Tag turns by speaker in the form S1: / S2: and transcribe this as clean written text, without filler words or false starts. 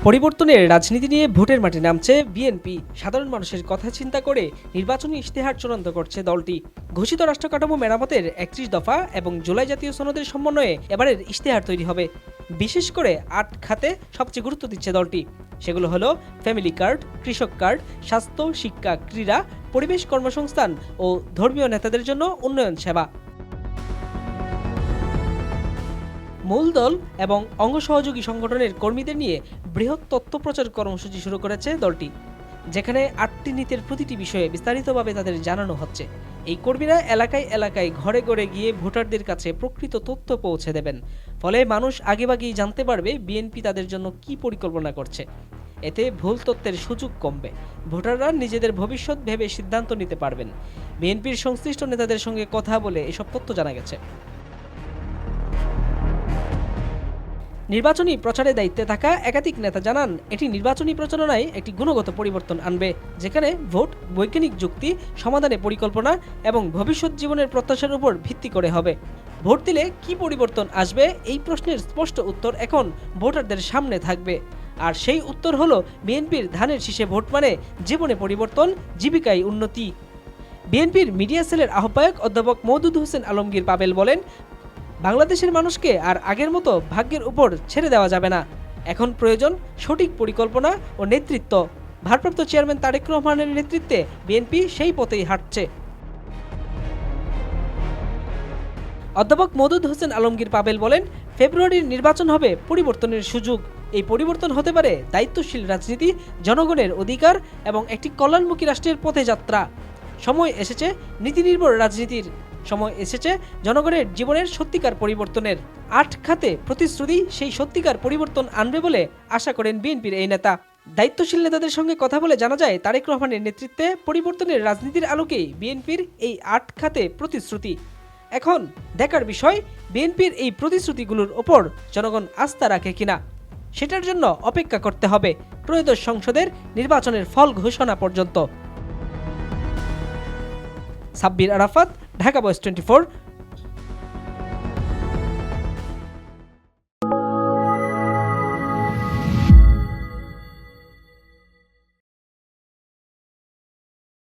S1: পরিবর্তনের রাজনীতি নিয়ে ভোটের মাঠে নামছে বিএনপি। সাধারণ মানুষের কথা চিন্তা করে নির্বাচনী ইশতেহার চূড়ান্ত করছে দলটি। ঘোষিত রাষ্ট্র কাঠামো মেরামতের ৩১ দফা এবং জুলাই জাতীয় সনদের সমন্বয়ে এবারের ইশতেহার তৈরি হবে। বিশেষ করে ৮ খাতে সবচেয়ে গুরুত্ব দিচ্ছে দলটি। সেগুলো হলো ফ্যামিলি কার্ড, কৃষক কার্ড, স্বাস্থ্য, শিক্ষা, ক্রীড়া, পরিবেশ, কর্মসংস্থান ও ধর্মীয় নেতাদের জন্য উন্নয়ন সেবা। মূল দল এবং অঙ্গ সহযোগী সংগঠনের কর্মীদের নিয়ে বৃহৎ তথ্য প্রচার কর্মসূচি শুরু করেছে দলটি, যেখানে ৮টি নীতির প্রতিটি বিষয়ে বিস্তারিতভাবে তাদের জানানো হচ্ছে। এই কর্মীরা এলাকায় এলাকায় ঘরে ঘরে গিয়ে ভোটারদের কাছে প্রকৃত তথ্য পৌঁছে দেবেন। ফলে মানুষ আগেভাগেই জানতে পারবে বিএনপি তাদের জন্য কি পরিকল্পনা করছে। এতে ভুল তথ্যের সুযোগ কমবে, ভোটাররা নিজেদের ভবিষ্যৎ ভেবে সিদ্ধান্ত নিতে পারবেন। বিএনপির সংশ্লিষ্ট নেতাদের সঙ্গে কথা বলে এসব তথ্য জানা গেছে। নির্বাচনী প্রচারে দায়িত্বে থাকা একাধিক নেতা জানান, এটি নির্বাচনী প্রচারণায় একটি গুণগত পরিবর্তন আনবে, যেখানে ভোট বৈজ্ঞানিক যুক্তি, সমাধানে পরিকল্পনা এবং ভবিষ্যৎ জীবনের প্রত্যাশার উপর ভিত্তি করে হবে। ভোট দিলে কি পরিবর্তন আসবে, এই প্রশ্নের স্পষ্ট উত্তর এখন ভোটারদের সামনে থাকবে। আর সেই উত্তর হলো বিএনপির ধানের শীষে ভোট মানে জীবনে পরিবর্তন, জীবিকায় উন্নতি। বিএনপির মিডিয়া সেলের আহ্বায়ক অধ্যাপক মওদুদ হোসেন আলমগীর পাবেল বলেন, বাংলাদেশের মানুষকে আর আগের মতো ভাগ্যের উপর ছেড়ে দেওয়া যাবে না। এখন প্রয়োজন সঠিক পরিকল্পনা ও নেতৃত্ব। ভারপ্রাপ্ত চেয়ারম্যান তারেক রহমানের নেতৃত্বে বিএনপি সেই পথেই হাঁটছে। অধ্যাপক মওদুদ হোসেন আলমগীর পাবেল বলেন, ফেব্রুয়ারির নির্বাচন হবে পরিবর্তনের সুযোগ। এই পরিবর্তন হতে পারে দায়িত্বশীল রাজনীতি, জনগণের অধিকার এবং একটি কল্যাণমুখী রাষ্ট্রের পথে যাত্রা। সময় এসেছে নীতিনির্ভর রাজনীতির, সময় এসেছে জনগণের জীবনের সত্যিকার পরিবর্তনের। ৮ খাতে প্রতিশ্রুতি সেই সত্যিকার পরিবর্তন আনবে বলে আশা করেন বিএনপির এই নেতা। দায়িত্বশীল নেতাদের সঙ্গে কথা বলে জানা যায়, তারেক রহমানের নেতৃত্বে পরিবর্তনের রাজনীতির আলোকেই বিএনপির এই ৮ খাতে প্রতিশ্রুতি। এখন দেখার বিষয়, বিএনপির এই প্রতিশ্রুতিগুলোর ওপর জনগণ আস্থা রাখে কিনা। সেটার জন্য অপেক্ষা করতে হবে ত্রয়োদশ সংসদের নির্বাচনের ফল ঘোষণা পর্যন্ত। সাব্বির আরাফাত, ঢাকা বয়েস 24।